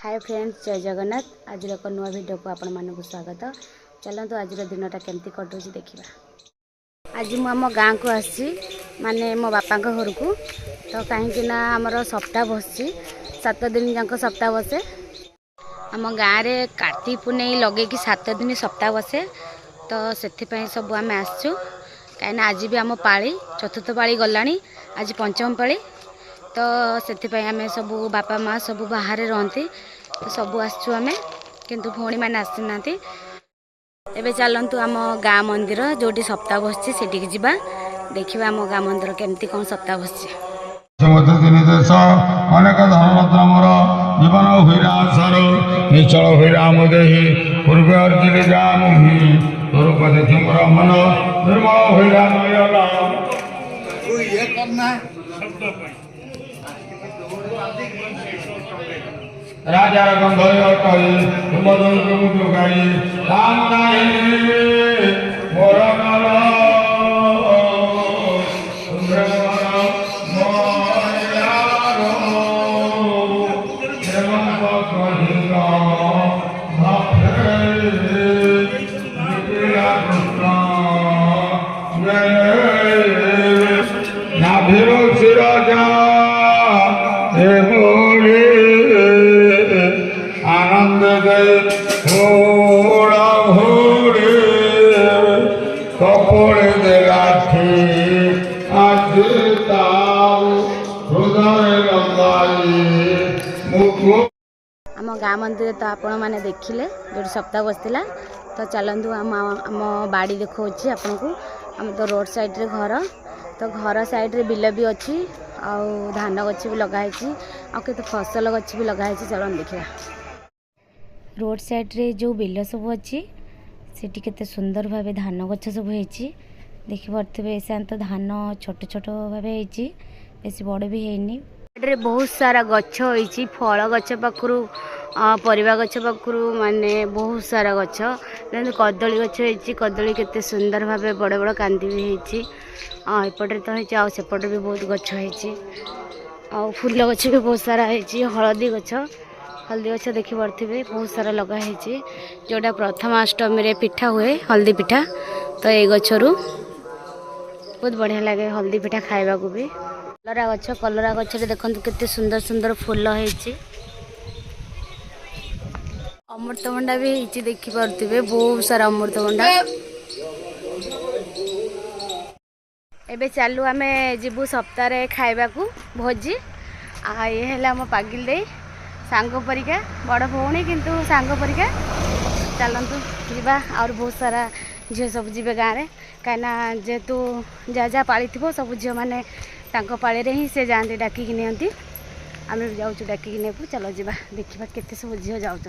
Hi friends, जय जगन्नाथ। आज एक नुआ वीडियो को आपण मानक स्वागत। चलतु आज दिनटा केमती कटुच देखा। आज मु गाँ को आसी माने मो बापा घर को, तो कहीं आमर सप्ताह बस 7 दिन जाक सप्ताह बसे। आम गाँव में कार्तिक पुनई लगे कि 7 दिन सप्ताह बसे, तो से सब आम आसचु कहीं आज भी आम पाली चतुर्थ पाली गला, आज पंचम पाली, तो से आम सब बापा माँ सब बाहर रहती, तो सब आसचु आम किंतु भौणी मैंने आसी ना। एबे चलतु आम गाँ मंदिर जोटी सप्ताह बसची सेठी जिबा देखिबा आम गाँ मंदिर केमती कौन सप्ताह बसची। अनेक धनरत्नमर जीवन हुईरासार निचल हुईराम देहि पूर्व अर्जिले जामुहि स्वरूप देखि मोर मन निर्मल हुईरा नयना। राजा गंधर्व कही तुम गाई राम नाही मोर नर आनंद गए थोड़ा भोरे कपड़े दे लाठी आज हृदय लंबाई मुख। आम गाँ मंदिर तो आपण मैंने देखिले जो सप्ताह बसला, तो चलतु आम बाड़ी देखा आपन को। आम तो रोड साइड रे घर, तो घर साइड रे बिल भी अच्छी, आउ धान गछ भी लगाई, आते फसल गछ भी लगाई। चलन देखा रोड साइड रे जो बिल सब अच्छी सेठी केते सुंदर भावे धान गछ सब होईची। देखि परथिबे तो धान छोट छोट भावे होईची, बेसी बड़ भी हैनी। रे बहुत सारा गछ होईची, फल गछ पाखरु परिवा गछ पाखरु माने बहुत सारा गछ। कदली गछ होईची, कदली केते सुंदर भावे बड़ बड़ कांदी भी होईची। एपटे तो होईची, आ सेपटे भी बहुत गछ होईची, आ फूल गछ भी बहुत सारा होईची। हळदी गछ देखि पड़थिबे बहुत सारा लगा होईची, जोटा प्रथमाष्टमी रे पिठा हुए हल्दी पिठा। तो ये गछरु बहुत बढ़िया लगे हल्दी पिठा खाइबा को भी। कलरा गछ रे देखंतु केते सुंदर सुंदर फूल होईची। अमृतभंडा भी होईची, देखि पड़थिबे बहुत सारा अमृतभंडा। एबे चालू आमे जीवु सप्ताह रे खाइबा को भोजी। आ ये हेला हम पागिल दे सांग परिका बड़ भौणी, किंतु सांग परिका। चलतु जीवा और बहुत सारा झील सब जीवे गाँव में, कहीं जेहेतु जहाँ जहाँ पाली थी सब झील मैंने पाली रे ही से जाती डाकिक नियंती। आम भी जाऊँ डाकिक नेबू। चलो जीवा देखा केते सब झील जाऊँ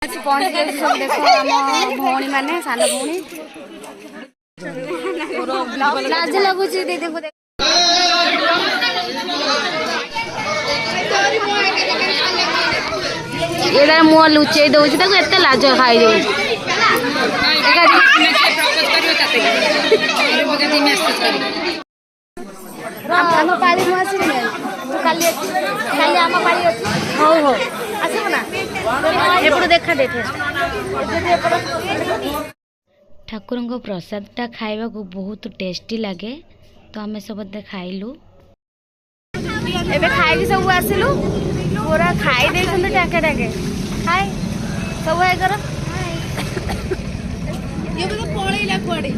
पहुँच गए सब। देख आम भौणी मैंने सान भौणी लाज लगुच देखो ये मुह लुचे दौर एत लाज खाई दे। देखा दे ठाकुर प्रसाद टा खाइबा को बहुत टेस्टी लगे, तो आम सब खाइलु। एबे खाई सब आसिलु पूरा खाई दे टाके टाके खाए सब है कर ये तो पळैला कुआडे।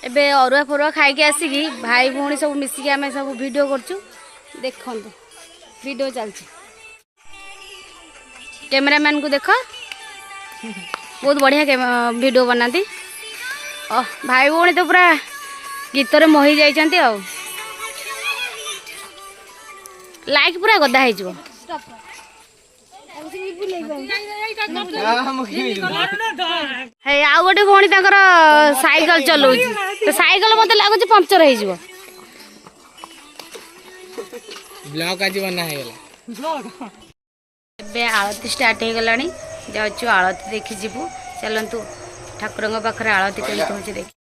एबे अरुआ फरुआ खाई के आसिकी भाई भौणी सब मिसिकी आमे सब वीडियो करछु। देखंतु वीडियो चलछि, कैमरामैन को देख बहुत बढ़िया वीडियो बनाती। भाई भौणी तो पूरा गीत रे मोही जाइछंती। आ लाइक पूरा गदा है जो हे आ गोटे भौणी ताकर साइकिल चलाउछि, तो साइकिल मते लागुछि पंक्चर हो जिवो। ब्लॉग आज बना है गेला। एबे आरती स्टार्ट हो गलानी, जाउछु आरती देखि जिवु। चलंतु ठाकुरंग पाखरे आरती केमती होछि देखि।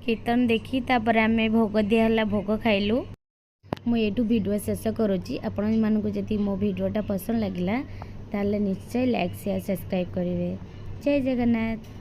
कीर्तन देखी तापर आम भोग दिहला भोग खाइलु मुझे वीडियो शेष करुँची आपण मानक जदि मो वीडियोटा पसंद लगिला ताले निश्चय लाइक शेयर सब्सक्राइब करेंगे। जय जगन्नाथ।